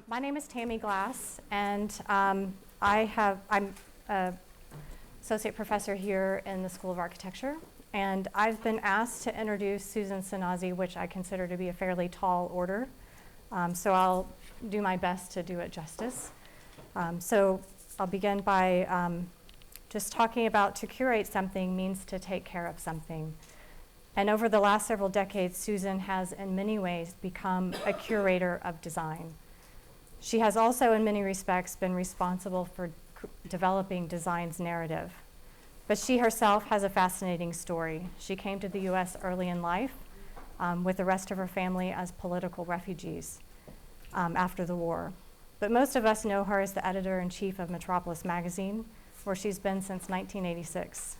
My name is Tammy Glass, and I'm an associate professor here in the School of Architecture, and I've been asked to introduce Susan Szenasy, which I consider to be a fairly tall order, so I'll do my best to do it justice. So I'll begin by just talking about to curate something means to take care of something. And over the last several decades, Susan has in many ways become a curator of design. She has also in many respects been responsible for developing design's narrative. But she herself has a fascinating story. She came to the US early in life with the rest of her family as political refugees after the war. But most of us know her as the editor-in-chief of Metropolis magazine, where she's been since 1986.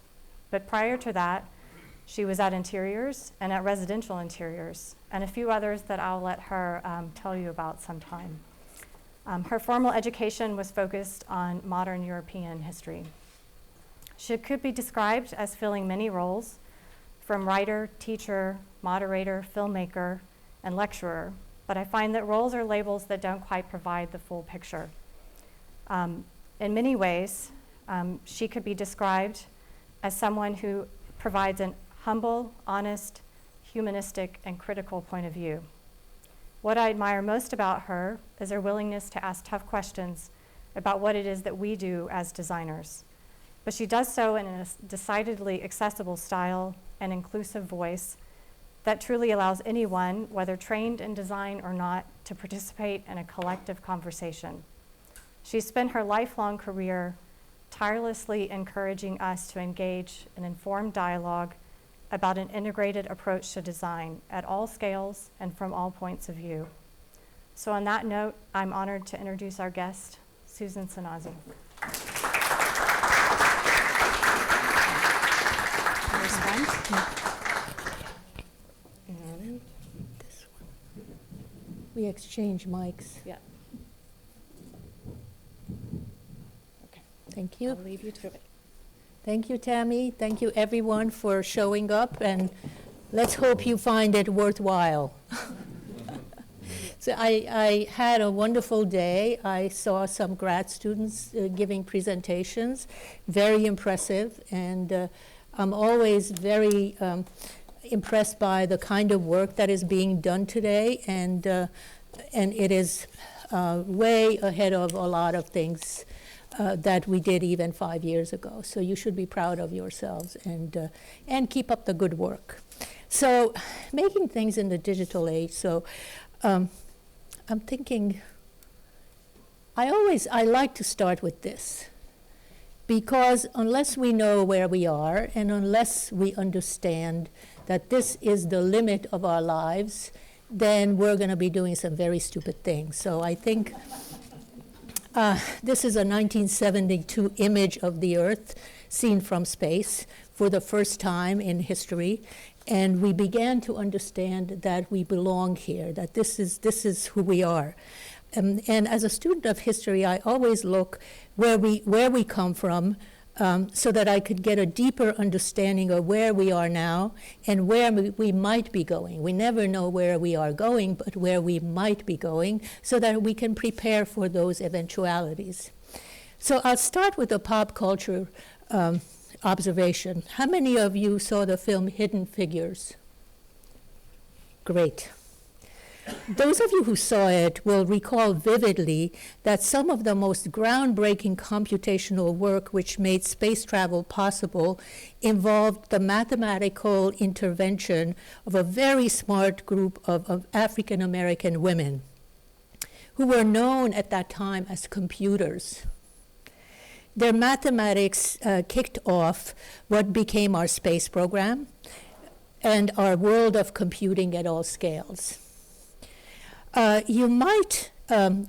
But prior to that, she was at Interiors and at Residential Interiors, and a few others that I'll let her tell you about sometime. Her formal education was focused on modern European history. She could be described as filling many roles, from writer, teacher, moderator, filmmaker, and lecturer, but I find that roles are labels that don't quite provide the full picture. In many ways, she could be described as someone who provides an humble, honest, humanistic, and critical point of view. What I admire most about her is her willingness to ask tough questions about what it is that we do as designers. But she does so in a decidedly accessible style and inclusive voice that truly allows anyone, whether trained in design or not, to participate in a collective conversation. She's spent her lifelong career tirelessly encouraging us to engage in informed dialogue about an integrated approach to design at all scales and from all points of view. So on that note, I'm honored to introduce our guest, Susan Szenasy. And this one. We exchange mics. Yeah. Okay. Thank you. I'll leave you to it. Thank you, Tammy. Thank you, everyone, for showing up, and let's hope you find it worthwhile. So I had a wonderful day. I saw some grad students giving presentations, very impressive, and I'm always very impressed by the kind of work that is being done today, and it is way ahead of a lot of things that we did even 5 years ago. So you should be proud of yourselves and keep up the good work. So making things in the digital age. So I'm thinking, I like to start with this, because unless we know where we are and unless we understand that this is the limit of our lives, then we're going to be doing some very stupid things. So I think this is a 1972 image of the Earth seen from space for the first time in history. And we began to understand that we belong here, that this is who we are. And as a student of history, I always look where we come from, so that I could get a deeper understanding of where we are now and where we might be going. We never know where we are going, but where we might be going, so that we can prepare for those eventualities. So I'll start with a pop culture observation. How many of you saw the film Hidden Figures? Great. Those of you who saw it will recall vividly that some of the most groundbreaking computational work which made space travel possible involved the mathematical intervention of a very smart group of African American women who were known at that time as computers. Their mathematics kicked off what became our space program and our world of computing at all scales. You might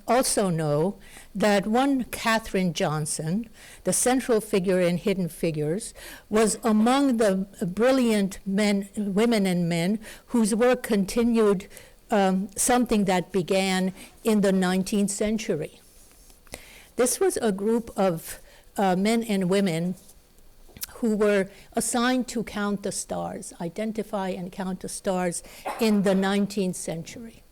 also know that one Katherine Johnson, the central figure in Hidden Figures, was among the brilliant women and men whose work continued something that began in the 19th century. This was a group of men and women who were assigned to count the stars, identify and count the stars in the 19th century.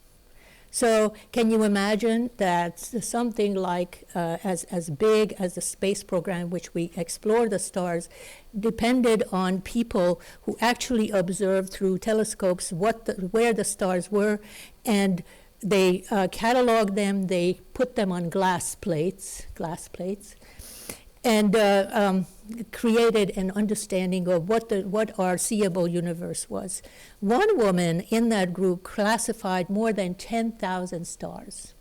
So can you imagine that something like as big as the space program, which we explore the stars, depended on people who actually observed through telescopes where the stars were, and they cataloged them, they put them on glass plates, and created an understanding of what our seeable universe was. One woman in that group classified more than 10,000 stars.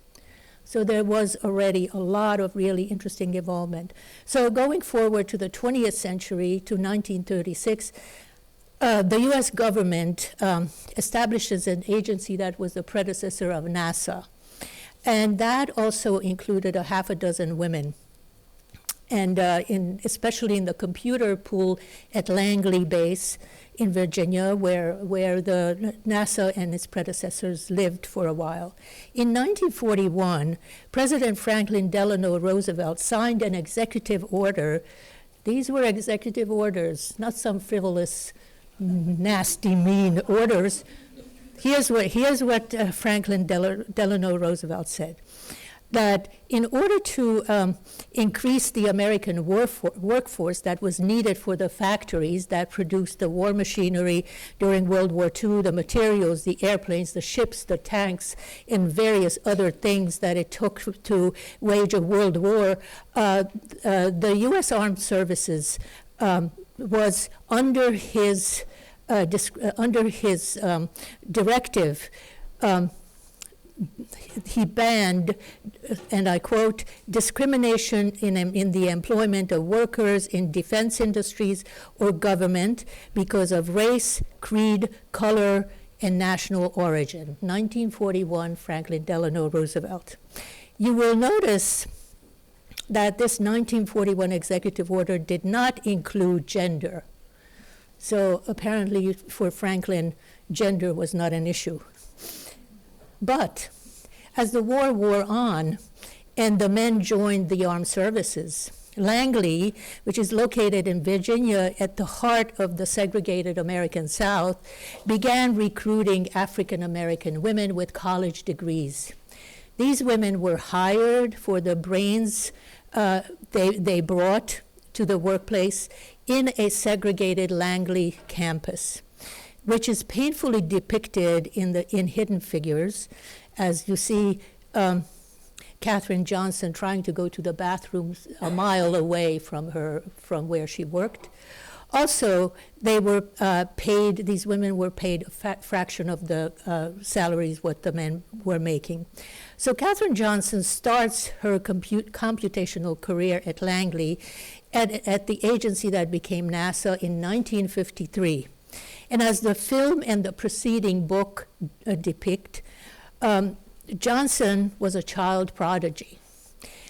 So there was already a lot of really interesting involvement. So going forward to the 20th century, to 1936, the US government establishes an agency that was the predecessor of NASA. And that also included a half a dozen women. And especially in the computer pool at Langley Base in Virginia, where the NASA and its predecessors lived for a while. In 1941, President Franklin Delano Roosevelt signed an executive order. These were executive orders, not some frivolous, nasty, mean orders. Here's what Franklin Delano Roosevelt said. That in order to increase the American workforce that was needed for the factories that produced the war machinery during World War II, the materials, the airplanes, the ships, the tanks, and various other things that it took to wage a world war, the U.S. Armed Services was under his directive. He banned, and I quote, discrimination in the employment of workers in defense industries or government because of race, creed, color, and national origin. 1941, Franklin Delano Roosevelt. You will notice that this 1941 executive order did not include gender. So apparently for Franklin, gender was not an issue. But as the war wore on and the men joined the armed services, Langley, which is located in Virginia at the heart of the segregated American South, began recruiting African American women with college degrees. These women were hired for the brains they brought to the workplace in a segregated Langley campus, which is painfully depicted in Hidden Figures, as you see Katherine Johnson trying to go to the bathroom a mile away from where she worked. Also, they were paid, these women were paid a fraction of the salaries what the men were making. So Katherine Johnson starts her computational career at Langley at the agency that became NASA in 1953. And as the film and the preceding book depict, Johnson was a child prodigy.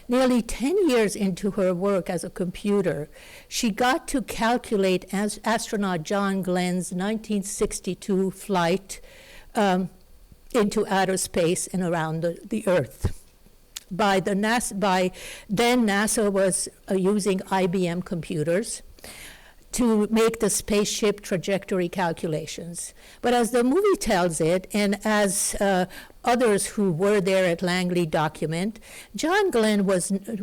Nearly 10 years into her work as a computer, she got to calculate astronaut John Glenn's 1962 flight into outer space and around the Earth. By then, NASA was using IBM computers to make the spaceship trajectory calculations. But as the movie tells it, and as others who were there at Langley document, John Glenn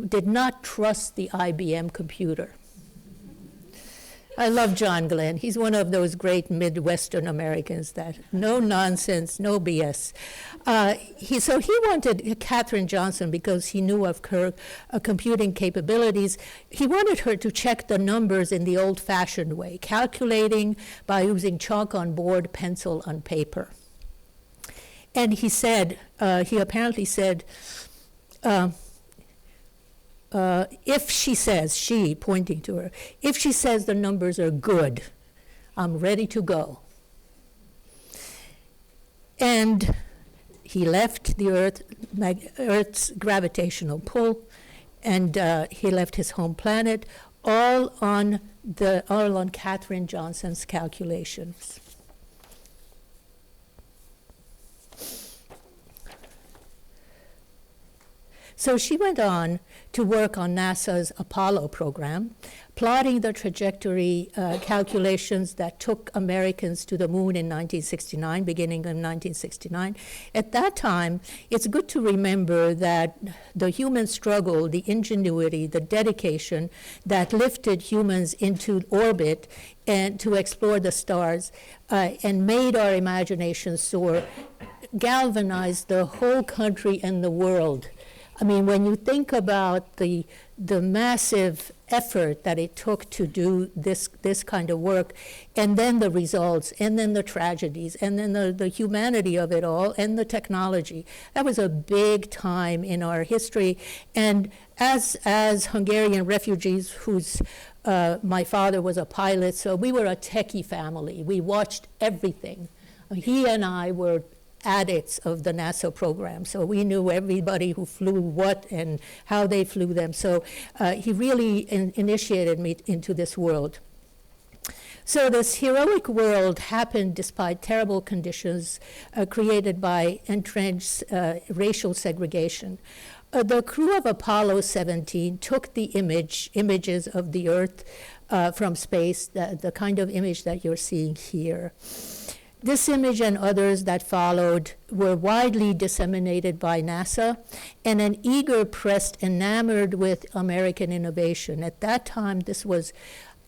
did not trust the IBM computer. I love John Glenn. He's one of those great Midwestern Americans that no nonsense, no BS. So he wanted Katherine Johnson, because he knew of her computing capabilities, he wanted her to check the numbers in the old-fashioned way, calculating by using chalk on board, pencil on paper. And he apparently said, if she says, she pointing to her, if she says the numbers are good, I'm ready to go. And he left the Earth's gravitational pull, and he left his home planet, all on Katherine Johnson's calculations. So she went on to work on NASA's Apollo program, plotting the trajectory calculations that took Americans to the moon in 1969, beginning in 1969. At that time, it's good to remember that the human struggle, the ingenuity, the dedication that lifted humans into orbit and to explore the stars and made our imaginations soar, galvanized the whole country and the world. I mean, when you think about the massive effort that it took to do this kind of work, and then the results, and then the tragedies, and then the humanity of it all, and the technology, that was a big time in our history. And as Hungarian refugees, whose my father was a pilot, so we were a techie family. We watched everything. He and I were addicts of the NASA program, so we knew everybody who flew what and how they flew them. So he really initiated me into this world. So this heroic world happened despite terrible conditions created by entrenched racial segregation. The crew of Apollo 17 took the images of the Earth from space, the kind of image that you're seeing here. This image and others that followed were widely disseminated by NASA and an eager press enamored with American innovation. At that time, this was,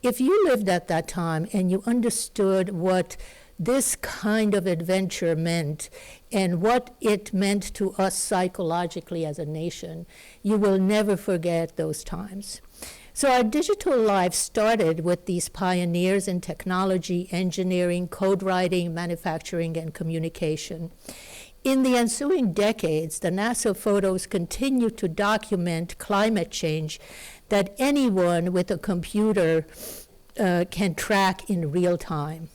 if you lived at that time and you understood what this kind of adventure meant and what it meant to us psychologically as a nation, you will never forget those times. So our digital life started with these pioneers in technology, engineering, code writing, manufacturing, and communication. In the ensuing decades, the NASA photos continue to document climate change that anyone with a computer can track in real time.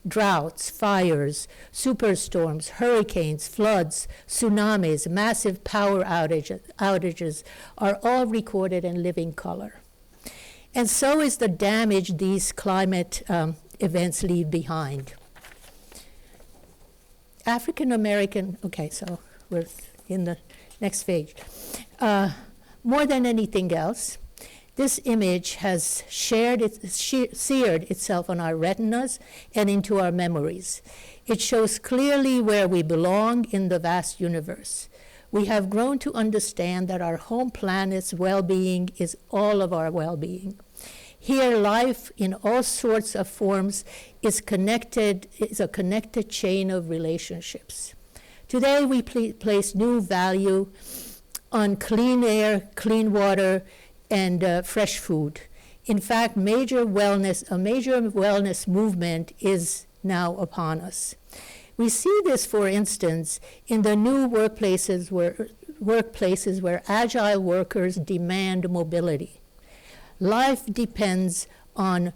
Droughts, fires, superstorms, hurricanes, floods, tsunamis, massive power outages are all recorded in living color. And so is the damage these climate events leave behind. African American, okay, so we're in the next page. More than anything else, this image has seared itself on our retinas and into our memories. It shows clearly where we belong in the vast universe. We have grown to understand that our home planet's well-being is all of our well-being. Here, life in all sorts of forms is a connected chain of relationships. Today, we place new value on clean air, clean water, and fresh food. In fact, a major wellness movement is now upon us. We see this, for instance, in the new workplaces where agile workers demand mobility. Life depends on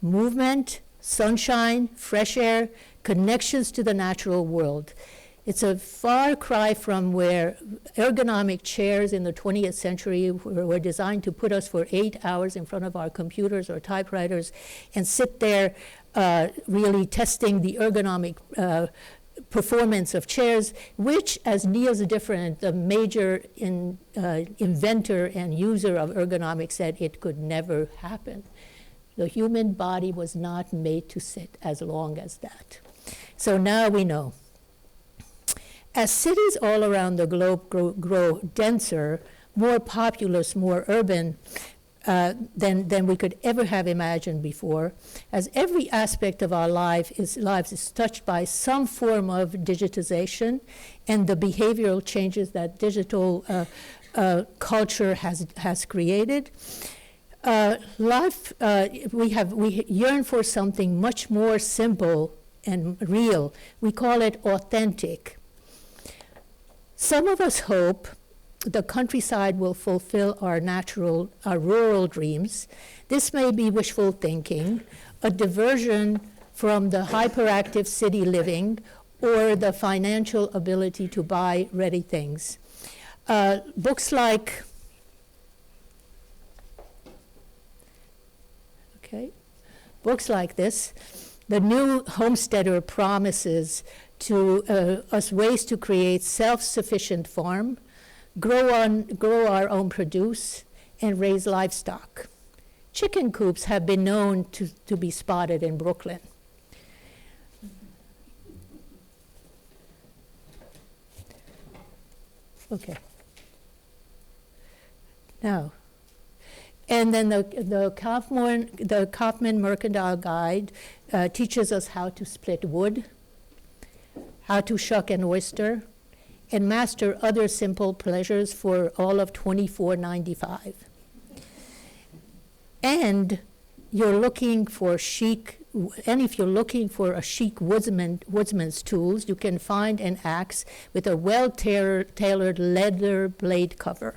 movement, sunshine, fresh air, connections to the natural world. It's a far cry from where ergonomic chairs in the 20th century were designed to put us for 8 hours in front of our computers or typewriters and sit there really testing the ergonomic performance of chairs, which, as Niels Different, the major inventor and user of ergonomics, said it could never happen. The human body was not made to sit as long as that. So now we know. As cities all around the globe grow denser, more populous, more urban, than we could ever have imagined before, as every aspect of our lives is touched by some form of digitization and the behavioral changes that digital culture has created. We yearn for something much more simple and real. We call it authentic. Some of us hope the countryside will fulfill our rural dreams. This may be wishful thinking, a diversion from the hyperactive city living, or the financial ability to buy ready things. Books like, this, The New Homesteader promises to us ways to create self-sufficient farm, grow our own produce, and raise livestock. chicken coops have been known to be spotted in Brooklyn. Okay. Now, and then the Kaufman Mercantile Guide teaches us how to split wood, how to shuck an oyster, and master other simple pleasures for all of $24.95. And you're looking for chic, and if you're looking for a chic woodsman's tools, you can find an axe with a well-tailored leather blade cover.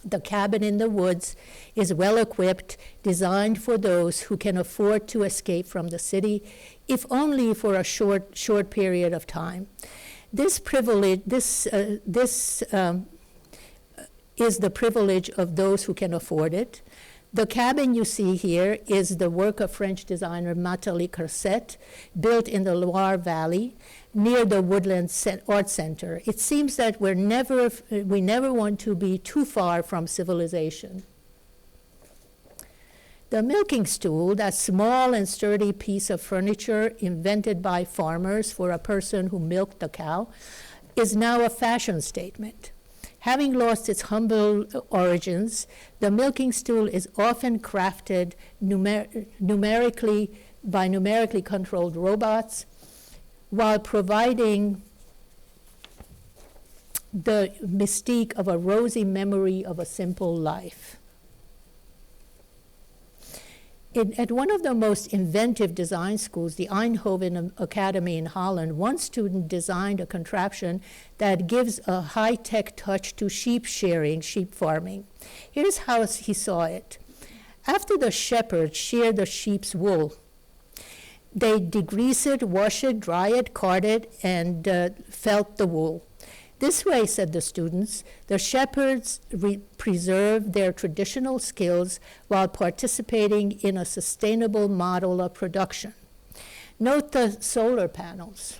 The cabin in the woods is well equipped, designed for those who can afford to escape from the city, if only for a short period of time. This privilege, is the privilege of those who can afford it. The cabin you see here is the work of French designer Nathalie Creuset, built in the Loire Valley near the Woodland Art Center. It seems that we never want to be too far from civilization. The milking stool, that small and sturdy piece of furniture invented by farmers for a person who milked the cow, is now a fashion statement. Having lost its humble origins, the milking stool is often crafted numerically by numerically controlled robots, while providing the mystique of a rosy memory of a simple life. At one of the most inventive design schools, the Eindhoven Academy in Holland, one student designed a contraption that gives a high-tech touch to sheep shearing, sheep farming. Here's how he saw it. After the shepherds shear the sheep's wool, they degrease it, wash it, dry it, card it, and felt the wool. This way, said the students, the shepherds preserve their traditional skills while participating in a sustainable model of production. Note the solar panels.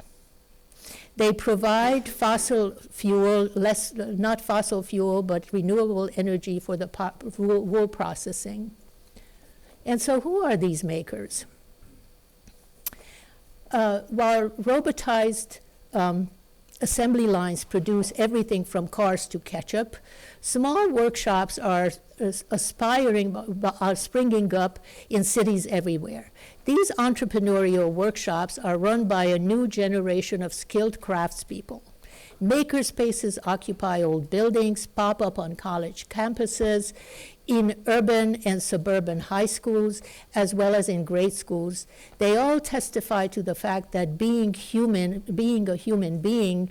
They provide fossil fuel, not fossil fuel, but renewable energy for the wool processing. And so who are these makers? While robotized assembly lines produce everything from cars to ketchup, small workshops are springing up in cities everywhere. These entrepreneurial workshops are run by a new generation of skilled craftspeople. Maker spaces occupy old buildings, pop up on college campuses, in urban and suburban high schools, as well as in grade schools. They all testify to the fact that being a human being,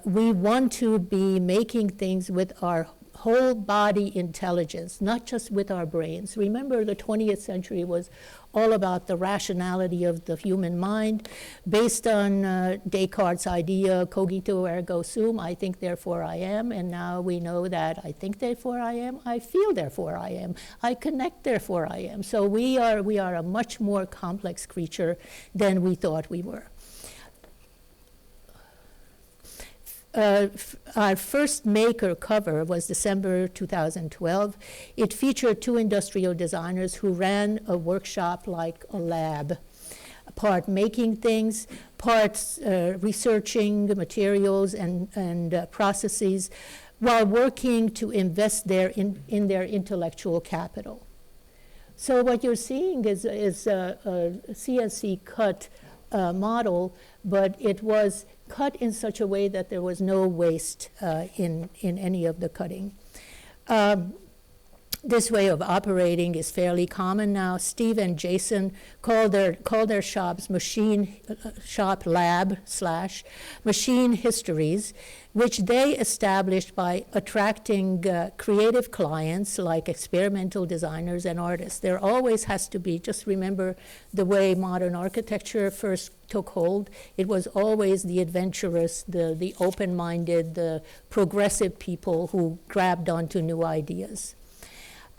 we want to be making things with our whole body intelligence, not just with our brains. Remember, the 20th century was all about the rationality of the human mind, based on Descartes' idea, cogito ergo sum, I think, therefore I am, and now we know that I think, therefore I am, I feel, therefore I am, I connect, therefore I am. So we are a much more complex creature than we thought we were. Our first maker cover was December 2012. It featured two industrial designers who ran a workshop like a lab, part making things, parts researching materials and processes, while working to invest in their intellectual capital. So what you're seeing is a CNC cut model, but it was cut in such a way that there was no waste in any of the cutting. This way of operating is fairly common now. Steve and Jason call their shops shop lab / machine histories, which they established by attracting creative clients like experimental designers and artists. There always has to be, just remember the way modern architecture first took hold. It was always the adventurous, the open-minded, the progressive people who grabbed onto new ideas.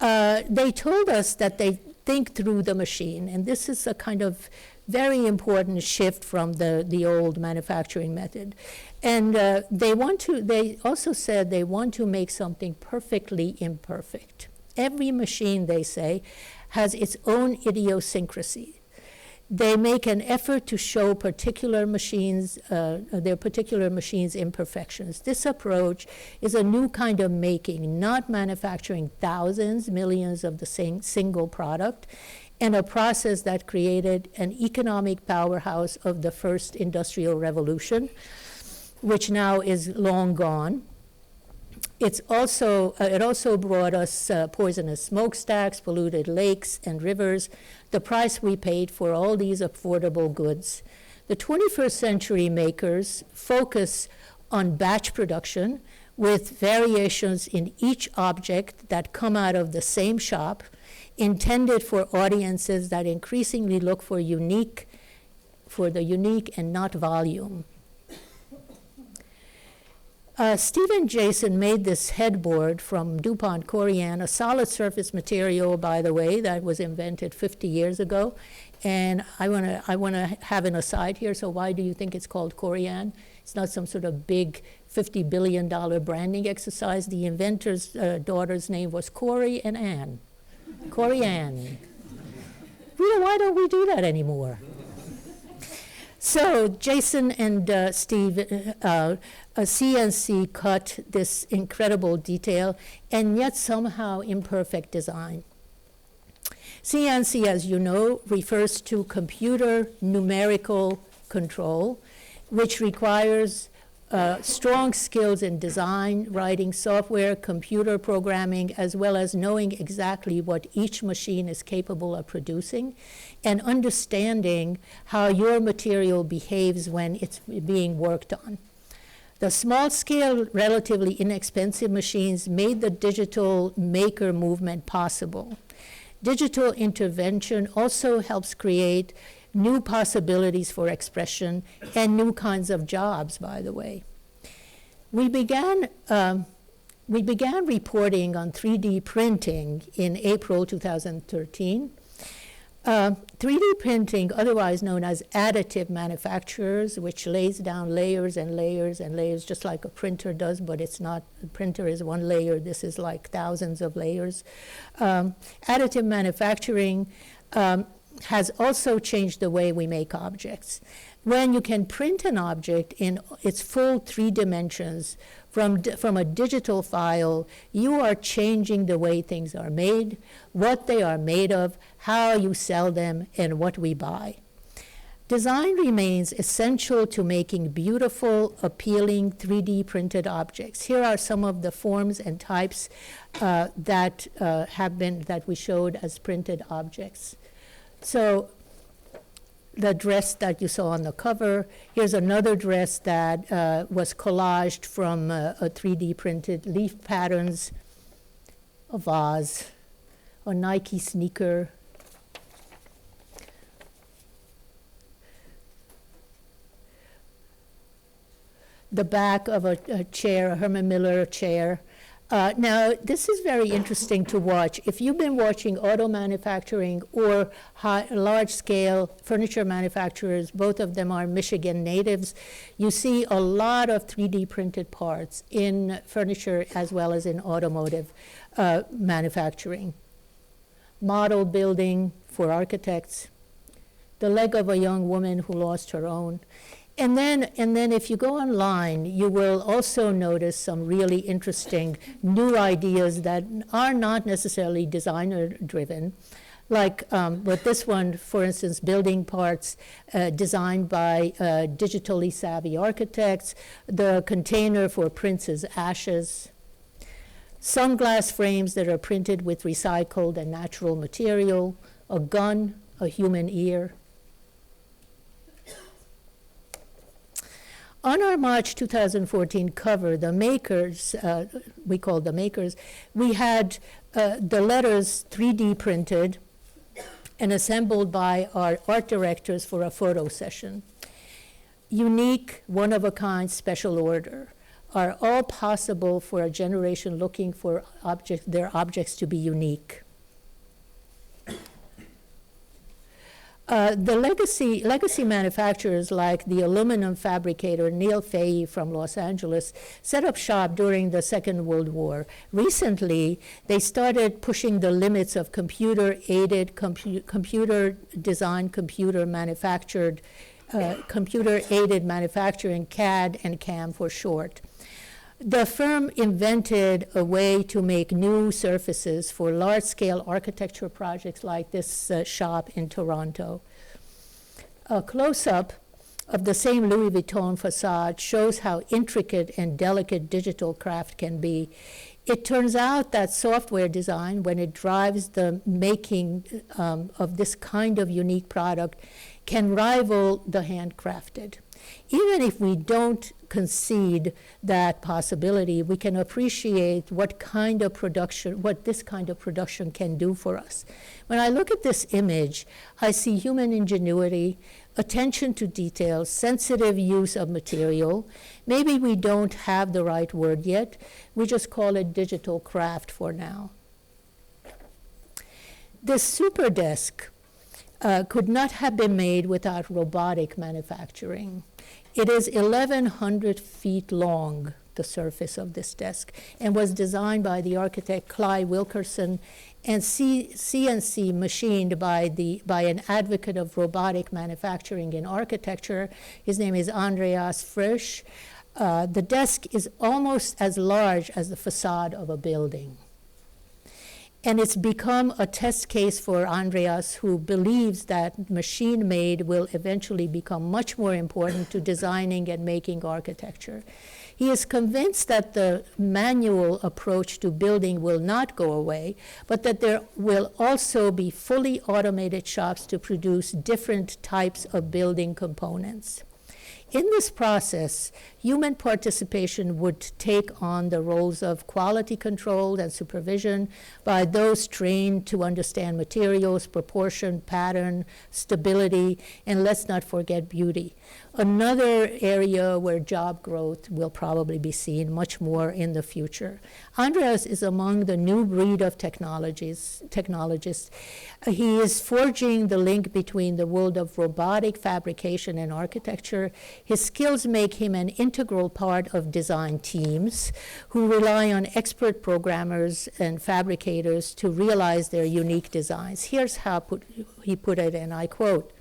They told us that they think through the machine, and this is a kind of very important shift from the old manufacturing method. And they also said they want to make something perfectly imperfect. every machine, they say, has its own idiosyncrasy. They make an effort to show particular machines, their particular machines' imperfections. This approach is a new kind of making, not manufacturing thousands, millions of the single product, and a process that created an economic powerhouse of the first industrial revolution, which now is long gone. It also brought us poisonous smokestacks, polluted lakes and rivers, the price we paid for all these affordable goods. The 21st century makers focus on batch production with variations in each object that come out of the same shop, intended for audiences that increasingly look for the unique and not volume. Stephen Jason made this headboard from DuPont Corian, a solid surface material, by the way, that was invented 50 years ago. And I want to have an aside here. So why do you think it's called Corian? It's not some sort of big $50 billion branding exercise. The inventor's daughter's name was Corey and Ann. Corian. Rita, why don't we do that anymore? So Jason and Steve, CNC cut this incredible detail and yet somehow imperfect design. CNC, as you know, refers to computer numerical control, which requires strong skills in design, writing software, computer programming, as well as knowing exactly what each machine is capable of producing and understanding how your material behaves when it's being worked on. The small-scale, relatively inexpensive machines made the digital maker movement possible. Digital intervention also helps create new possibilities for expression and new kinds of jobs, by the way. We began reporting on 3D printing in April 2013. 3D printing, otherwise known as additive manufacturers, which lays down layers and layers and layers, just like a printer does, but it's not. A printer is one layer. This is like thousands of layers. Additive manufacturing has also changed the way we make objects. When you can print an object in its full 3 dimensions from a digital file, you are changing the way things are made, what they are made of, how you sell them, and what we buy. Design remains essential to making beautiful, appealing 3D printed objects. Here are some of the forms and types that we showed as printed objects. So the dress that you saw on the cover, here's another dress that was collaged from a 3D printed leaf patterns, a vase, a Nike sneaker, the back of a chair, a Herman Miller chair. Now, this is very interesting to watch. If you've been watching auto manufacturing or large-scale furniture manufacturers, both of them are Michigan natives, you see a lot of 3D printed parts in furniture as well as in automotive manufacturing. Model building for architects, the leg of a young woman who lost her own. And then if you go online, you will also notice some really interesting new ideas that are not necessarily designer-driven, like with this one, for instance, building parts designed by digitally savvy architects, the container for Prince's ashes, sunglass frames that are printed with recycled and natural material, a gun, a human ear. On our March 2014 cover, the makers, we called the makers, we had the letters 3D printed and assembled by our art directors for a photo session. Unique, one-of-a-kind, special order are all possible for a generation looking for their objects to be unique. The legacy manufacturers like the aluminum fabricator Neil Fahey from Los Angeles set up shop during the Second World War. Recently, they started pushing the limits of computer-aided, computer-designed, computer-aided manufacturing, CAD and CAM for short. The firm invented a way to make new surfaces for large-scale architecture projects like this shop in Toronto. A close-up of the same Louis Vuitton facade shows how intricate and delicate digital craft can be. It turns out that software design, when it drives the making of this kind of unique product, can rival the handcrafted. Even if we don't concede that possibility, we can appreciate what this kind of production can do for us. When I look at this image, I see human ingenuity, attention to detail, sensitive use of material. Maybe we don't have the right word yet. We just call it digital craft for now. This super desk could not have been made without robotic manufacturing. It is 1,100 feet long, the surface of this desk, and was designed by the architect Clyde Wilkerson and CNC machined by an advocate of robotic manufacturing in architecture. His name is Andreas Frisch. The desk is almost as large as the facade of a building. And it's become a test case for Andreas, who believes that machine-made will eventually become much more important to designing and making architecture. He is convinced that the manual approach to building will not go away, but that there will also be fully automated shops to produce different types of building components. In this process, human participation would take on the roles of quality control and supervision by those trained to understand materials, proportion, pattern, stability, and let's not forget beauty. Another area where job growth will probably be seen much more in the future. Andreas is among the new breed of technologists. He is forging the link between the world of robotic fabrication and architecture. His skills make him an integral part of design teams who rely on expert programmers and fabricators to realize their unique designs. Here's how he put it, and I quote,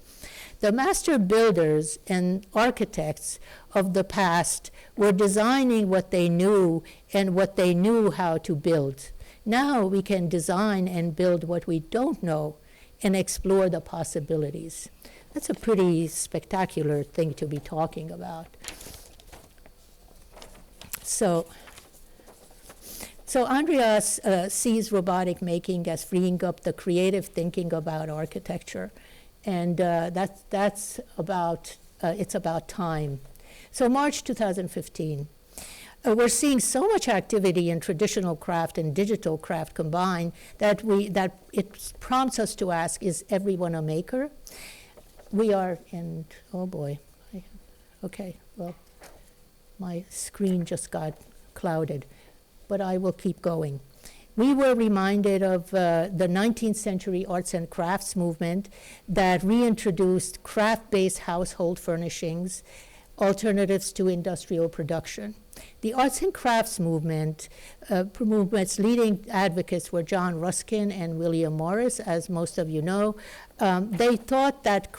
"The master builders and architects of the past were designing what they knew and what they knew how to build. Now we can design and build what we don't know and explore the possibilities." That's a pretty spectacular thing to be talking about. So Andreas sees robotic making as freeing up the creative thinking about architecture. And it's about time. So March 2015, we're seeing so much activity in traditional craft and digital craft combined that it prompts us to ask, is everyone a maker? We are, and oh boy, okay, well, my screen just got clouded, but I will keep going. We were reminded of the 19th century arts and crafts movement that reintroduced craft-based household furnishings, alternatives to industrial production. The arts and crafts movement's leading advocates were John Ruskin and William Morris, as most of you know. They thought that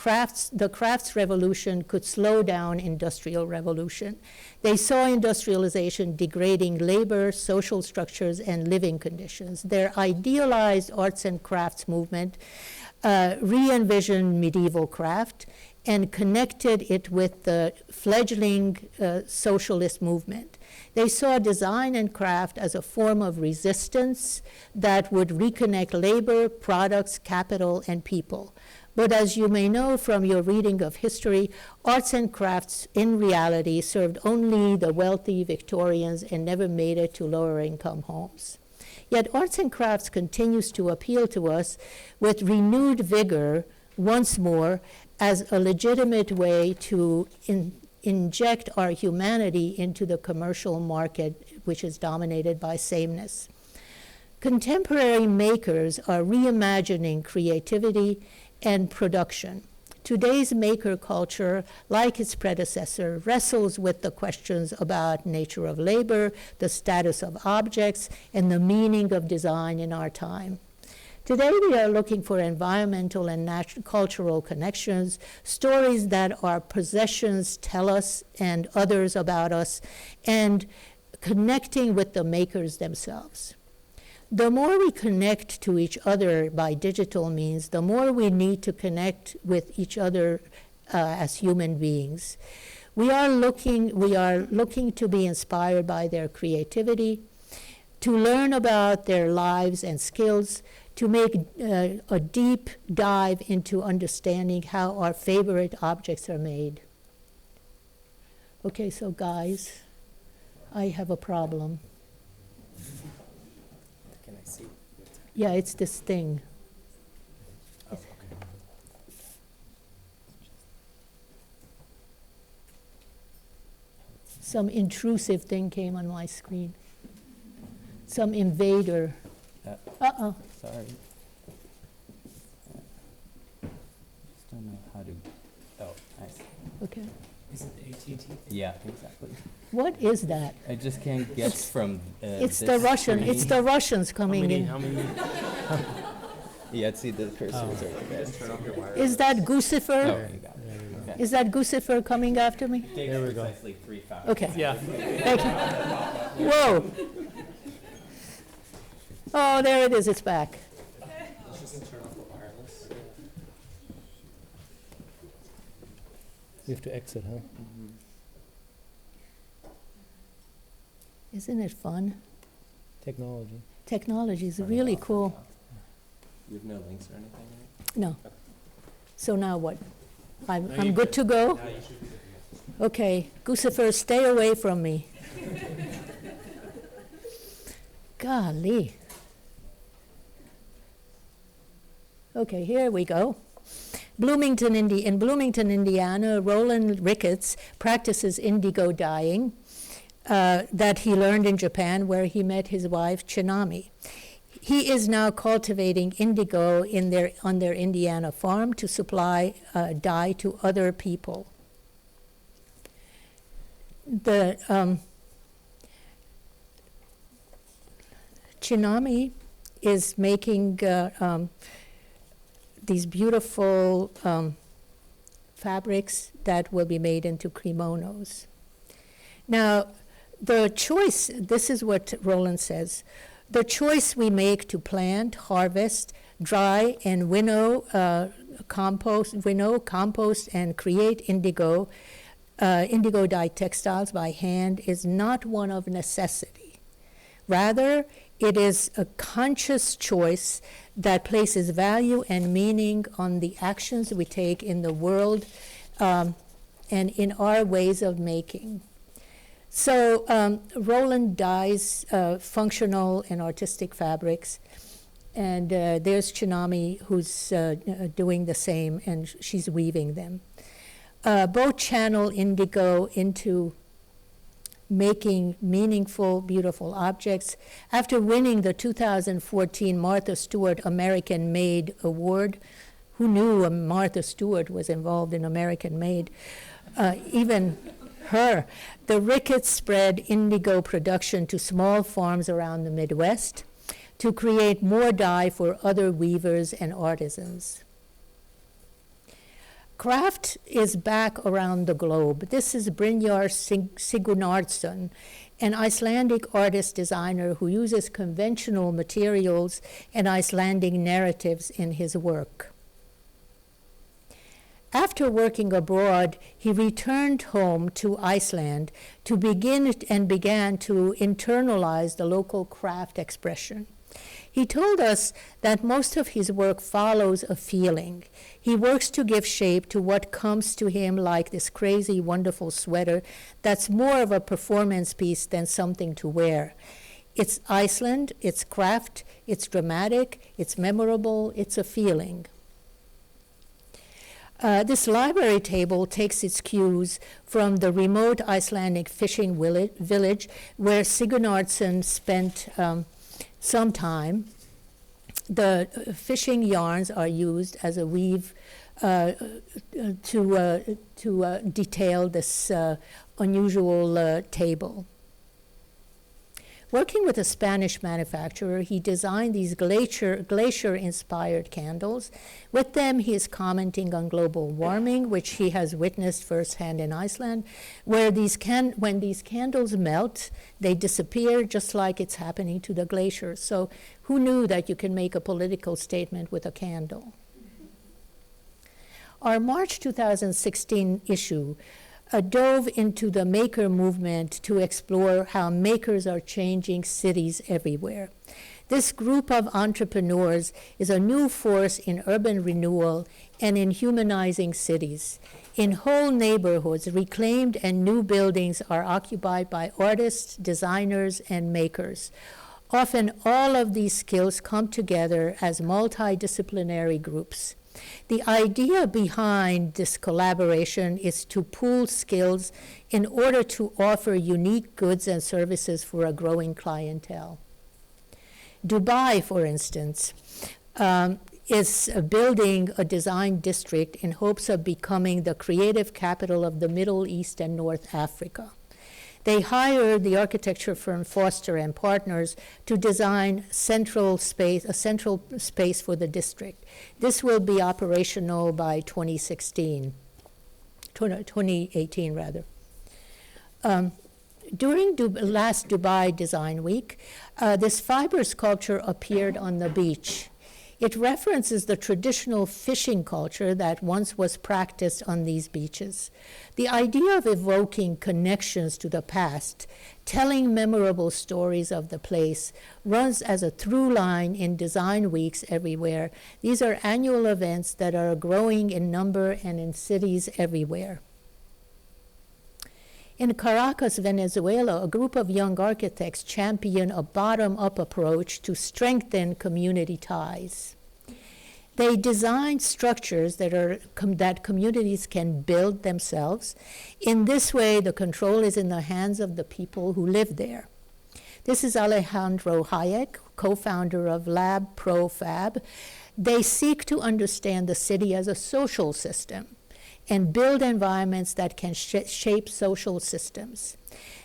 the crafts revolution could slow down industrial revolution. They saw industrialization degrading labor, social structures, and living conditions. Their idealized arts and crafts movement re-envisioned medieval craft and connected it with the fledgling socialist movement. They saw design and craft as a form of resistance that would reconnect labor, products, capital, and people. But as you may know from your reading of history, arts and crafts in reality served only the wealthy Victorians and never made it to lower income homes. Yet arts and crafts continues to appeal to us with renewed vigor once more as a legitimate way to inject our humanity into the commercial market, which is dominated by sameness. Contemporary makers are reimagining creativity and production. today's maker culture, like its predecessor, wrestles with the questions about nature of labor, the status of objects, and the meaning of design in our time. Today we are looking for environmental and cultural connections, stories that our possessions tell us and others about us, and connecting with the makers themselves. The more we connect to each other by digital means, the more we need to connect with each other as human beings. We are looking to be inspired by their creativity, to learn about their lives and skills, to make a deep dive into understanding how our favorite objects are made. Okay, so guys, I have a problem. Can I see? Yeah, it's this thing. Oh, okay. Some intrusive thing came on my screen. Some invader. Uh-oh. Sorry. Just don't know how to. Oh, nice. Okay. Is it the AT&T? Yeah, exactly. What is that? I just can't get from. It's this the Russian. screen. It's the Russians coming in. How many? Yeah, see the cursor Oh. is right there. Turn off your wire. Is that Guccifer? Oh, you got There we go. it. Is that Guccifer coming after me? There we go. Precisely 3 5. Okay. Yeah. Thank you. Whoa. Oh, there it is. It's back. Let's just turn off the wireless. You have to exit, huh? Isn't it fun? Technology. Technology is really cool. You have no links or anything, right? No. So now what? I'm you're good to go? Okay, Guccifer, stay away from me. Golly. Okay, here we go. In Bloomington, Indiana, Roland Ricketts practices indigo dyeing that he learned in Japan, where he met his wife, Chinami. He is now cultivating indigo on their Indiana farm to supply dye to other people. Chinami is making these beautiful fabrics that will be made into kimonos. Now, the choice, this is what Roland says, the choice we make to plant, harvest, dry, and winnow, compost, and create indigo dyed textiles by hand is not one of necessity. Rather, it is a conscious choice that places value and meaning on the actions we take in the world and in our ways of making. So Roland dyes functional and artistic fabrics, and there's Chinami who's doing the same, and she's weaving them. Both channel indigo into making meaningful, beautiful objects. After winning the 2014 Martha Stewart American Made Award, who knew Martha Stewart was involved in American Made? Even her. The Ricketts spread indigo production to small farms around the Midwest to create more dye for other weavers and artisans. Craft is back around the globe. This is Brynjar Sigurnarsson, an Icelandic artist designer who uses conventional materials and Icelandic narratives in his work. After working abroad, he returned home to Iceland to began to internalize the local craft expression. He told us that most of his work follows a feeling. He works to give shape to what comes to him like this crazy, wonderful sweater that's more of a performance piece than something to wear. It's Iceland, it's craft, it's dramatic, it's memorable, it's a feeling. This library table takes its cues from the remote Icelandic fishing village where Sigurnarsson spent some time. The fishing yarns are used as a weave detail this unusual table. Working with a Spanish manufacturer, he designed these glacier-inspired candles. With them, he is commenting on global warming, which he has witnessed firsthand in Iceland, where when these candles melt, they disappear just like it's happening to the glaciers. So who knew that you can make a political statement with a candle? Our March 2016 issue dove into the maker movement to explore how makers are changing cities everywhere. This group of entrepreneurs is a new force in urban renewal and in humanizing cities. In whole neighborhoods, reclaimed and new buildings are occupied by artists, designers, and makers. Often all of these skills come together as multidisciplinary groups. The idea behind this collaboration is to pool skills in order to offer unique goods and services for a growing clientele. Dubai, for instance, is building a design district in hopes of becoming the creative capital of the Middle East and North Africa. They hired the architecture firm Foster and Partners to design a central space for the district. This will be operational by 2018 rather. During last Dubai Design Week, this fiber sculpture appeared on the beach. It references the traditional fishing culture that once was practiced on these beaches. The idea of evoking connections to the past, telling memorable stories of the place, runs as a through line in design weeks everywhere. These are annual events that are growing in number and in cities everywhere. In Caracas, Venezuela, a group of young architects champion a bottom-up approach to strengthen community ties. They design structures that communities can build themselves. In this way, the control is in the hands of the people who live there. This is Alejandro Hayek, co-founder of Lab Pro Fab. They seek to understand the city as a social system and build environments that can shape social systems.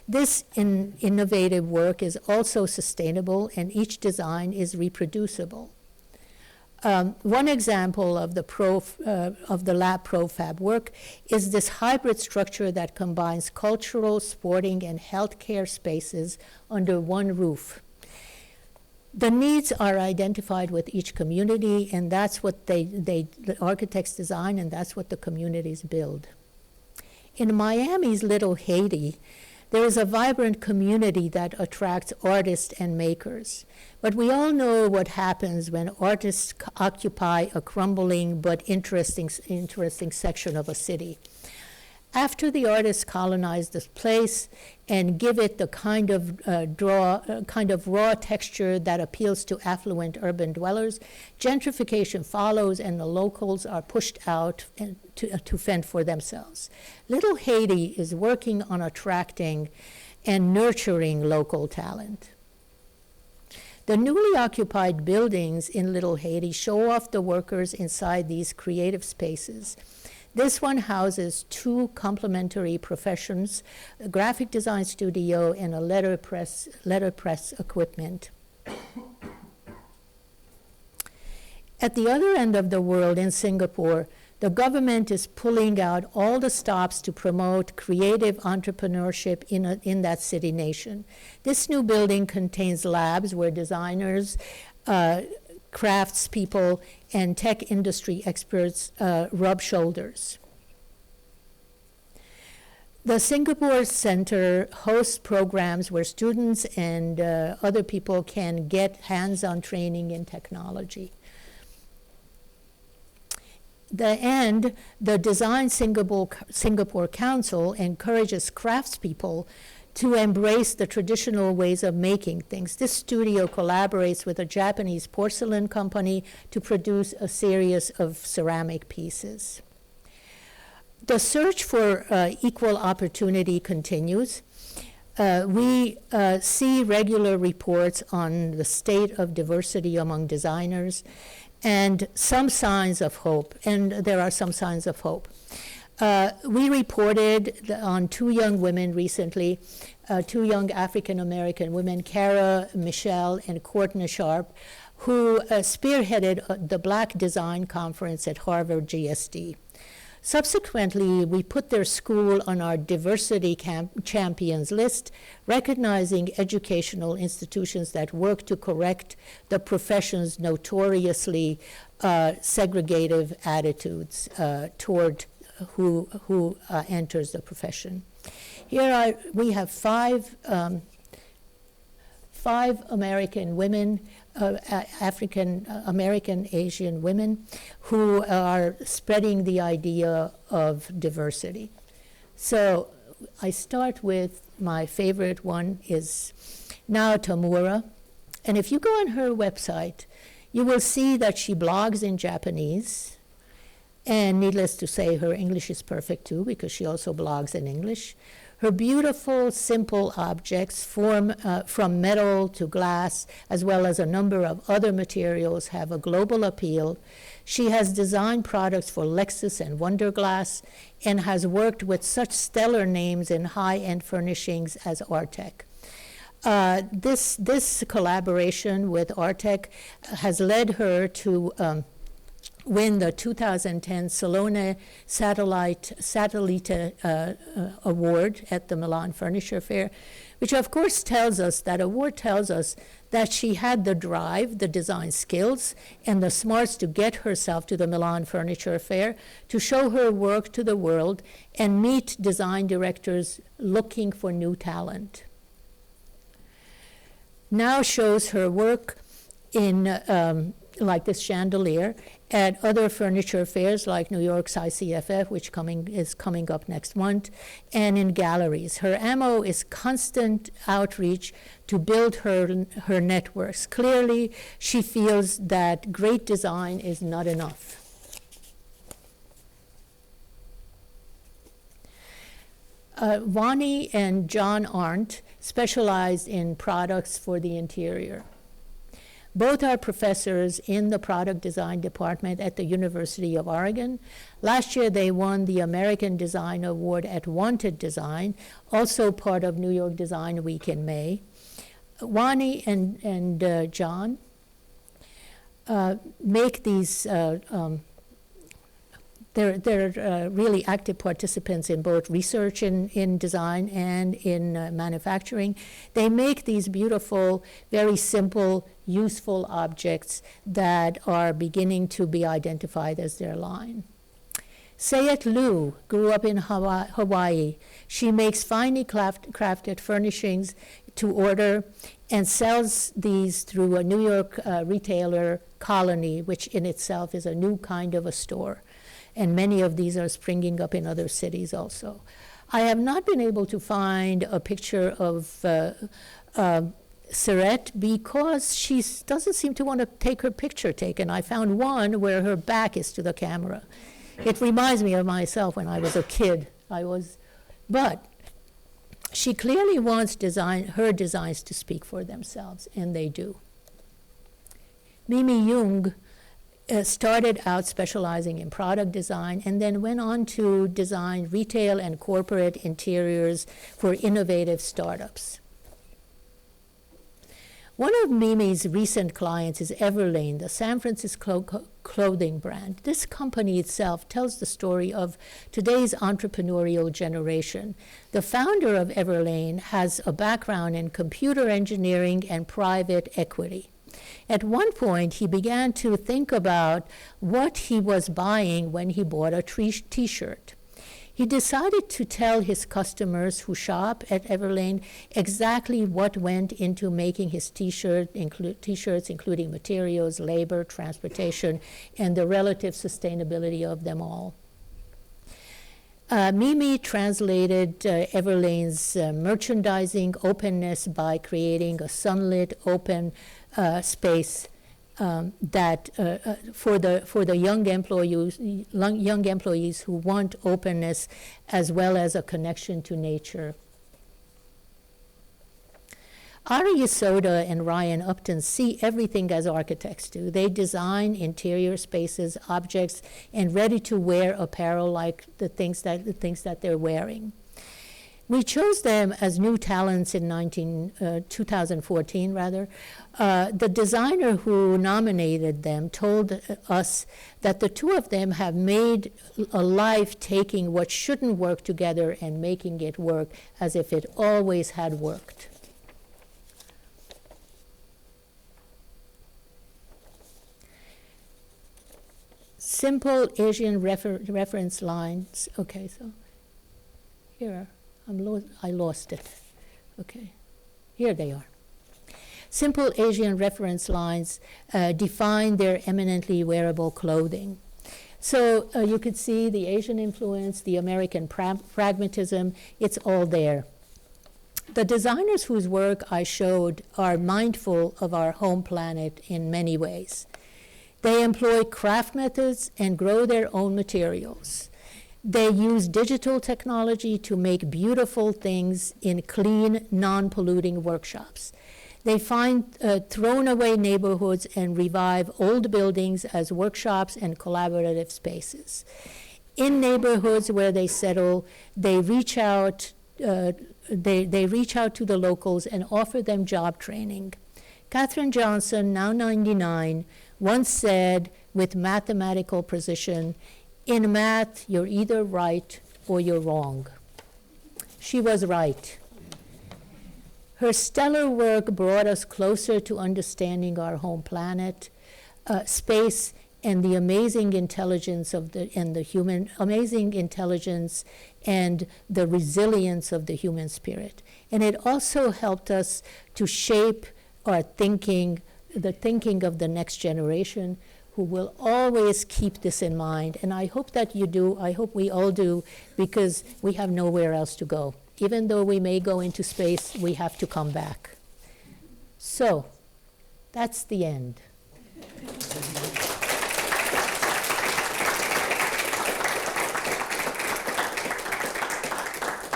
This innovative work is also sustainable, and each design is reproducible. One example of the Lab Profab work is this hybrid structure that combines cultural, sporting, and healthcare spaces under one roof. The needs are identified with each community, and that's what the architects design, and that's what the communities build. In Miami's Little Haiti, there is a vibrant community that attracts artists and makers. But we all know what happens when artists occupy a crumbling but interesting section of a city. After the artists colonize this place and give it the kind of raw texture that appeals to affluent urban dwellers, gentrification follows and the locals are pushed out to fend for themselves. Little Haiti is working on attracting and nurturing local talent. The newly occupied buildings in Little Haiti show off the workers inside these creative spaces. This one houses 2 complementary professions, a graphic design studio and a letterpress equipment. At the other end of the world in Singapore, the government is pulling out all the stops to promote creative entrepreneurship in that city nation. This new building contains labs where designers, craftspeople, and tech industry experts rub shoulders. The Singapore Center hosts programs where students and other people can get hands-on training in technology. The Design Singapore Council encourages craftspeople to embrace the traditional ways of making things. This studio collaborates with a Japanese porcelain company to produce a series of ceramic pieces. The search for equal opportunity continues. We see regular reports on the state of diversity among designers, and some signs of hope, and there are some signs of hope. We reported on two young women recently, two young African-American women, Cara Michelle and Courtney Sharp, who spearheaded the Black Design Conference at Harvard GSD. Subsequently, we put their school on our diversity champions list, recognizing educational institutions that work to correct the profession's notoriously segregative attitudes toward who enters the profession. Here we have five American women, African American Asian women, who are spreading the idea of diversity. So I start with my favorite one is Nao Tamura. And if you go on her website, you will see that she blogs in Japanese. And needless to say, her English is perfect too, because she also blogs in English. Her beautiful, simple objects form from metal to glass, as well as a number of other materials, have a global appeal. She has designed products for Lexus and Wonderglass, and has worked with such stellar names in high-end furnishings as Artec. This collaboration with Artec has led her to win the 2010 Salone Satellite Award at the Milan Furniture Fair, which of course tells us, that award tells us that she had the drive, the design skills, and the smarts to get herself to the Milan Furniture Fair, to show her work to the world and meet design directors looking for new talent. Now shows her work in like this chandelier at other furniture fairs like New York's ICFF, which is coming up next month, and in galleries. Her MO is constant outreach to build her networks. Clearly, she feels that great design is not enough. Vani and John Arndt specialized in products for the interior. Both are professors in the product design department at the University of Oregon. Last year, they won the American Design Award at Wanted Design, also part of New York Design Week in May. Wani and John make these they're really active participants in both research in design and in manufacturing. They make these beautiful, very simple, useful objects that are beginning to be identified as their line. Sayet Liu grew up in Hawaii. She makes finely crafted furnishings to order and sells these through a New York retailer, Colony, which in itself is a new kind of a store. And many of these are springing up in other cities also. I have not been able to find a picture of Saret because she doesn't seem to want to take her picture taken. I found one where her back is to the camera. It reminds me of myself when I was a kid. But she clearly wants her designs to speak for themselves, and they do. Mimi Jung started out specializing in product design and then went on to design retail and corporate interiors for innovative startups. One of Mimi's recent clients is Everlane, the San Francisco clothing brand. This company itself tells the story of today's entrepreneurial generation. The founder of Everlane has a background in computer engineering and private equity. At one point, he began to think about what he was buying when he bought a t-shirt. He decided to tell his customers who shop at Everlane exactly what went into making his t-shirts, including materials, labor, transportation, and the relative sustainability of them all. Mimi translated Everlane's merchandising openness by creating a sunlit, open space that for the young employees who want openness as well as a connection to nature. Ari Yasoda and Ryan Upton see everything as architects do. They design interior spaces, objects, and ready-to-wear apparel like the things that they're wearing. We chose them as new talents in 2014, rather. The designer who nominated them told us that the two of them have made a life taking what shouldn't work together and making it work as if it always had worked. Simple Asian reference lines. Okay, so here, I lost it. Okay, here they are. Simple Asian reference lines define their eminently wearable clothing. So you could see the Asian influence, the American pragmatism, it's all there. The designers whose work I showed are mindful of our home planet in many ways. They employ craft methods and grow their own materials. They use digital technology to make beautiful things in clean, non-polluting workshops. They find thrown-away neighborhoods and revive old buildings as workshops and collaborative spaces. In neighborhoods where they settle, they reach out to the locals and offer them job training. Katherine Johnson, now 99, once said with mathematical precision, "In math, you're either right or you're wrong." She was right. Her stellar work brought us closer to understanding our home planet, space, and the amazing intelligence and the resilience of the human spirit. And it also helped us to shape our thinking, the thinking of the next generation, who will always keep this in mind. And I hope that you do. I hope we all do, because we have nowhere else to go. Even though we may go into space, we have to come back. So, that's the end.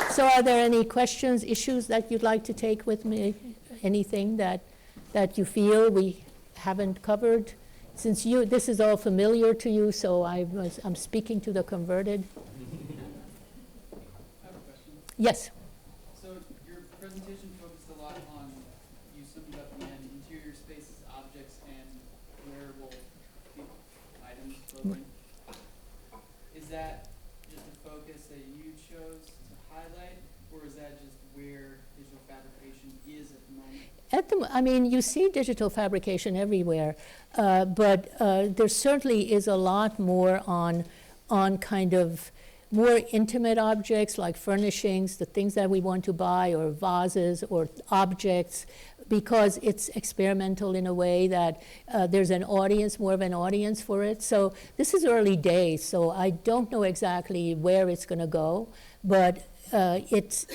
So are there any questions, issues that you'd like to take with me? Anything that you feel we haven't covered? Since this is all familiar to you, so I'm speaking to the converted. I have a question. Yes. So your presentation focused a lot on, you summed up in the end, interior spaces, objects, and wearable items, clothing. Is that just a focus that you chose to highlight, or is that just where digital fabrication is at the moment? I mean, you see digital fabrication everywhere, but there certainly is a lot more on kind of more intimate objects like furnishings, the things that we want to buy, or vases, or objects, because it's experimental in a way that there's an audience, more of an audience for it. So this is early days, so I don't know exactly where it's going to go, but it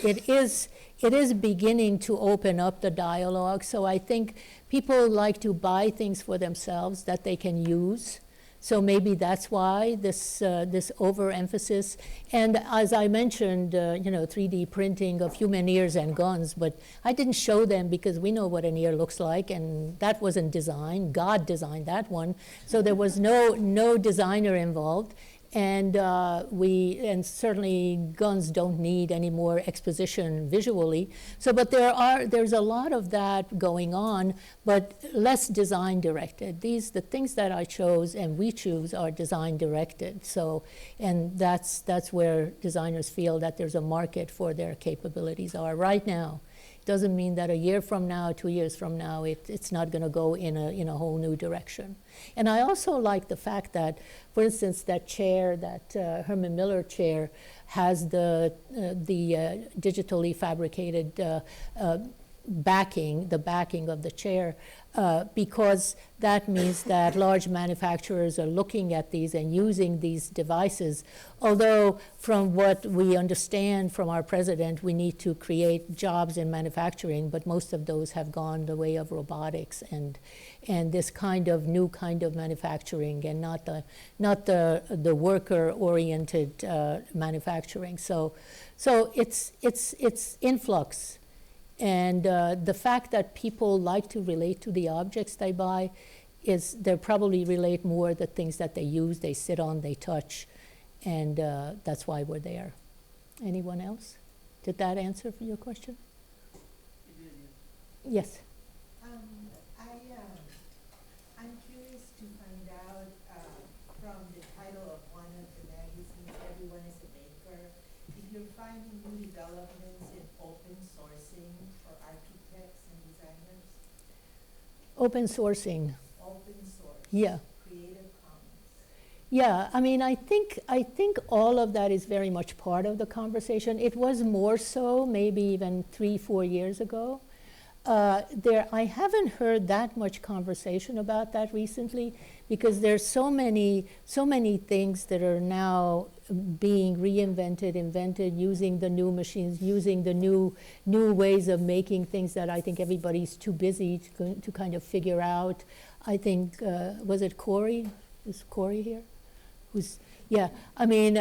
is beginning to open up the dialogue. So I think people like to buy things for themselves that they can use. So maybe that's why this overemphasis. And as I mentioned, 3D printing of human ears and guns, but I didn't show them because we know what an ear looks like, and that wasn't designed. God designed that one. So there was no designer involved. And certainly guns don't need any more exposition visually. So, but there's a lot of that going on, but less design directed. The things that I chose and we choose are design directed. So, and that's where designers feel that there's a market for their capabilities are right now. Doesn't mean that a year from now, 2 years from now, it's not going to go in a whole new direction. And I also like the fact that, for instance, that chair, that Herman Miller chair, has the digitally fabricated backing, the backing of the chair, because that means that large manufacturers are looking at these and using these devices. Although from what we understand from our president, we need to create jobs in manufacturing, but most of those have gone the way of robotics and this kind of new kind of manufacturing, and not the worker-oriented manufacturing. So it's in flux. And the fact that people like to relate to the objects they buy is they probably relate more the things that they use, they sit on, they touch, and that's why we're there. Anyone else? Did that answer for your question? It did, yeah. Yes. I'm curious to find out from the title of one of the magazines, Everyone is a Maker, if you're finding new developments in open sourcing for architects and designers. Open sourcing. Open source. Yeah. Creative Commons. Yeah, I mean, I think all of that is very much part of the conversation. It was more so maybe even 3-4 years ago. I haven't heard that much conversation about that recently because there's so many things that are now being reinvented, invented, using the new machines, using the new ways of making things that I think everybody's too busy to kind of figure out. I think, was it Corey? Is Corey here? Yeah, I mean,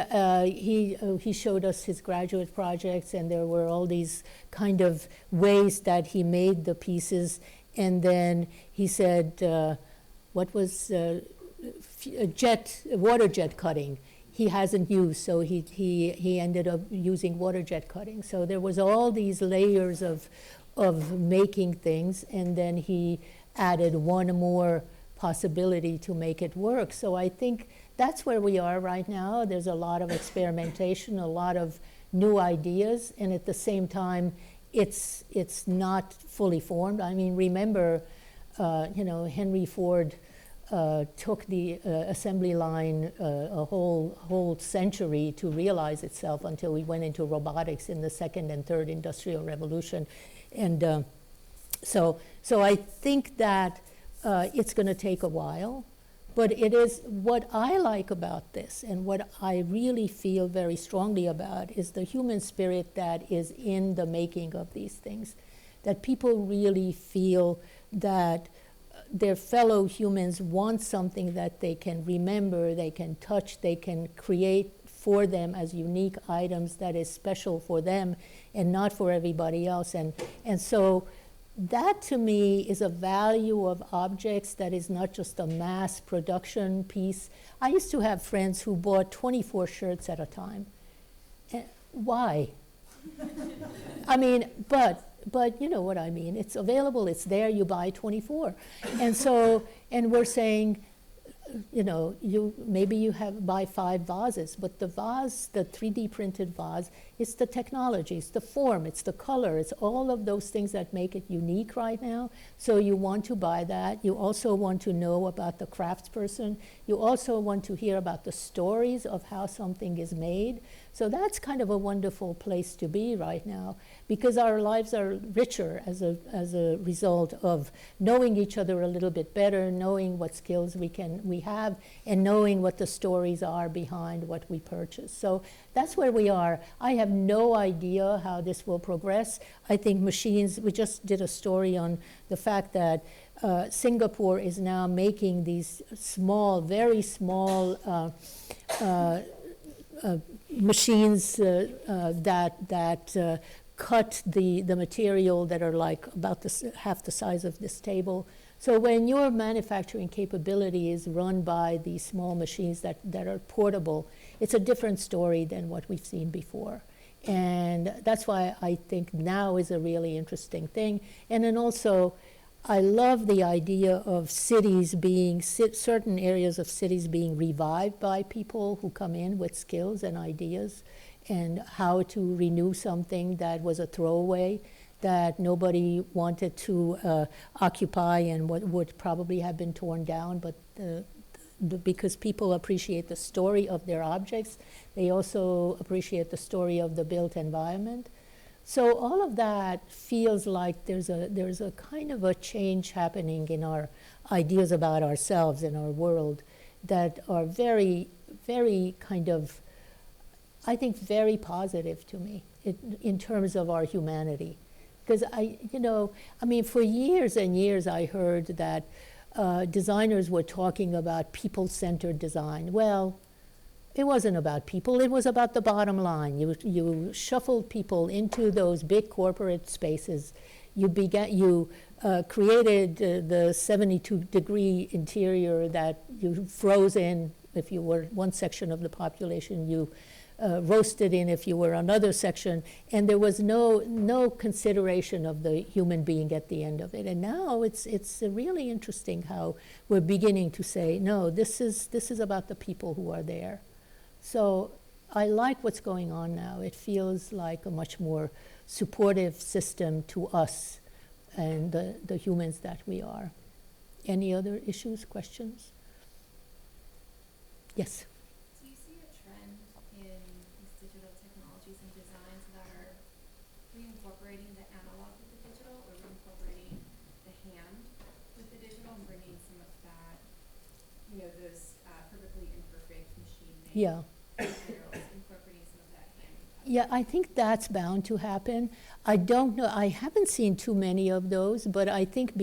he showed us his graduate projects, and there were all these kind of ways that he made the pieces, and then he said, what was water jet cutting he hasn't used, so he ended up using water jet cutting. So there was all these layers of making things, and then he added one more possibility to make it work. So I think that's where we are right now. There's a lot of experimentation, a lot of new ideas, and at the same time, it's not fully formed. I mean, remember, Henry Ford took the assembly line a whole century to realize itself until we went into robotics in the second and third industrial revolution, and so I think that it's going to take a while. But it is what I like about this, and what I really feel very strongly about, is the human spirit that is in the making of these things. That people really feel that their fellow humans want something that they can remember, they can touch, they can create for them as unique items that is special for them and not for everybody else. And so that to me is a value of objects that is not just a mass production piece. I used to have friends who bought 24 shirts at a time. Why? I mean, but you know what I mean. It's available, it's there, you buy 24. And we're saying, maybe you buy 5 vases, but the vase, the 3D printed vase, it's the technology, it's the form, it's the color, it's all of those things that make it unique right now. So you want to buy that. You also want to know about the craftsperson. You also want to hear about the stories of how something is made. So that's kind of a wonderful place to be right now, because our lives are richer as a result of knowing each other a little bit better, knowing what skills we have, and knowing what the stories are behind what we purchase. So that's where we are. I have no idea how this will progress. I think machines, we just did a story on the fact that Singapore is now making these small, very small machines that cut the material that are like about half the size of this table. So when your manufacturing capability is run by these small machines that are portable, it's a different story than what we've seen before. And that's why I think now is a really interesting thing. And then also, I love the idea of cities being, certain areas of cities being revived by people who come in with skills and ideas, and how to renew something that was a throwaway, that nobody wanted to occupy, and what would probably have been torn down, but because people appreciate the story of their objects, they also appreciate the story of the built environment. So all of that feels like there's a kind of a change happening in our ideas about ourselves and our world that are very, very kind of, I think, very positive to me in terms of our humanity. Because for years and years I heard that designers were talking about people-centered design. Well, It wasn't about people, it was about the bottom line. You shuffled people into those big corporate spaces. You created the 72-degree interior that you froze in if you were one section of the population, you roasted in if you were another section, and there was no consideration of the human being at the end of it. And now it's really interesting how we're beginning to say, no, this is about the people who are there. So I like what's going on now. It feels like a much more supportive system to us and the humans that we are. Any other issues, questions? Yes? Do you see a trend in these digital technologies and designs that are reincorporating the analog with the digital, or reincorporating the hand with the digital and bringing some of that, those perfectly imperfect machine-made Yeah. materials, incorporating some of that hand? Yeah, I think that's bound to happen. I don't know, I haven't seen too many of those, but I think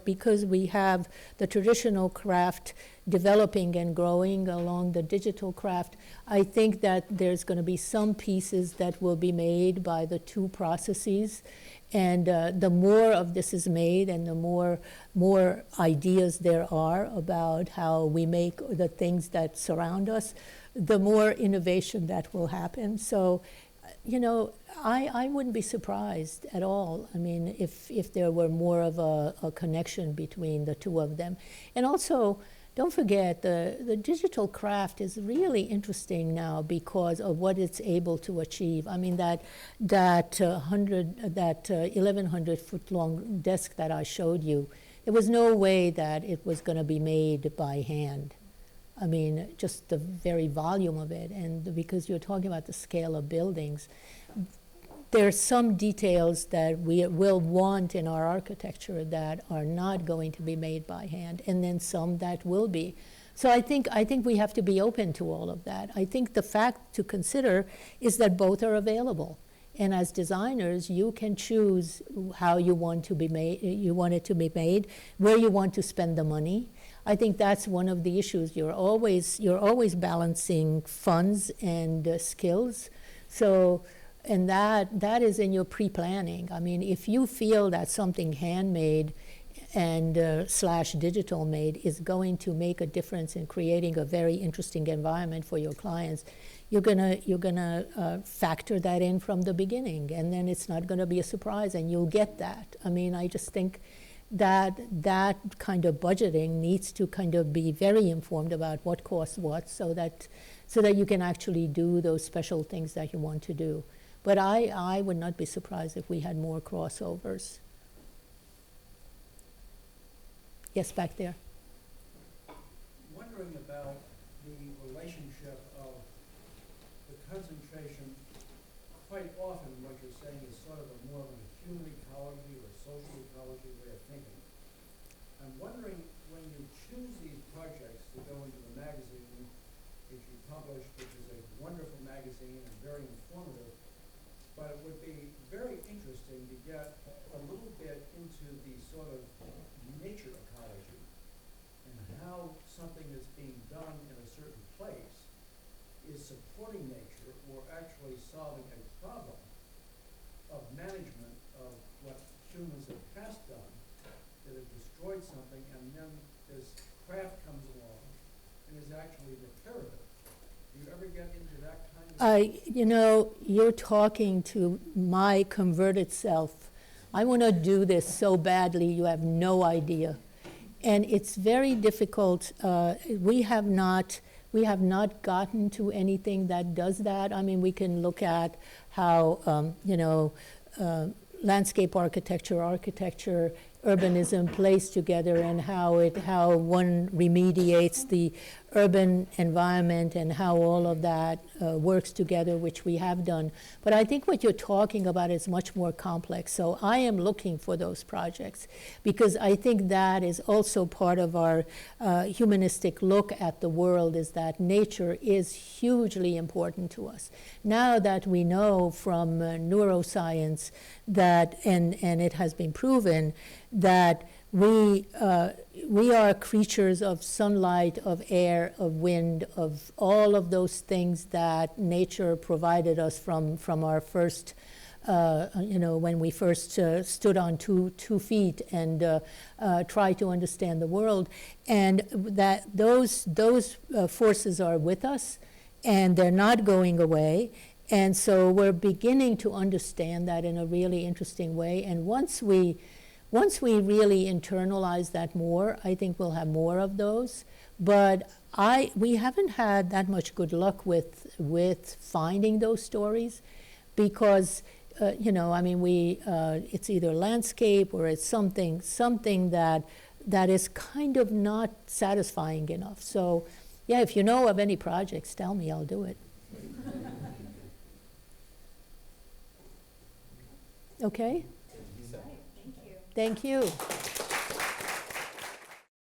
because we have the traditional craft developing and growing along the digital craft, I think that there's going to be some pieces that will be made by the two processes. And the more of this is made and the more ideas there are about how we make the things that surround us, the more innovation that will happen. So, I wouldn't be surprised at all. I mean, if there were more of a connection between the two of them. And also, don't forget, the digital craft is really interesting now because of what it's able to achieve. I mean, that 1,100-foot-long desk that I showed you, there was no way that it was going to be made by hand. I mean, just the very volume of it, and because you're talking about the scale of buildings, there are some details that we will want in our architecture that are not going to be made by hand, and then some that will be. So I think we have to be open to all of that. I think the fact to consider is that both are available. And as designers, you can choose how you want it to be made, where you want to spend the money. I think that's one of the issues. You're always balancing funds and skills. So, and that is in your pre-planning. I mean, if you feel that something handmade and / digital made is going to make a difference in creating a very interesting environment for your clients, you're gonna factor that in from the beginning, and then it's not gonna be a surprise, and you'll get that. I mean, I just think that kind of budgeting needs to kind of be very informed about what costs what, so that you can actually do those special things that you want to do. But I would not be surprised if we had more crossovers. Yes, back there. Wondering about the relationship of the concentration. Quite often what you're saying is sort of a more of a human ecology or social ecology way of thinking. I'm wondering, when you choose these projects to go into the magazine that you published, which is a wonderful magazine and very informative, but it would be very interesting to get a little bit into the sort of nature ecology and how something that's being done in a certain place is supporting nature or actually solving a problem of management of what humans have past done that have destroyed something, and then this craft comes along and is actually reparative. Do you ever get into that kind of You're talking to my converted self. I want to do this so badly, you have no idea. And it's very difficult. We have not gotten to anything that does that. I mean, we can look at how, landscape architecture, urbanism plays together, and how one remediates the urban environment and how all of that works together, which we have done. But I think what you're talking about is much more complex. So I am looking for those projects because I think that is also part of our humanistic look at the world, is that nature is hugely important to us. Now that we know from neuroscience that, and it has been proven, that we are creatures of sunlight, of air, of wind, of all of those things that nature provided us from our first, when we first stood on two feet and tried to understand the world. And that those forces are with us, and they're not going away. And so we're beginning to understand that in a really interesting way. And once we really internalize that more, I think we'll have more of those. But we haven't had that much good luck with finding those stories, because it's either landscape or it's something that is kind of not satisfying enough. So, yeah, if you know of any projects, tell me, I'll do it. Okay? Thank you.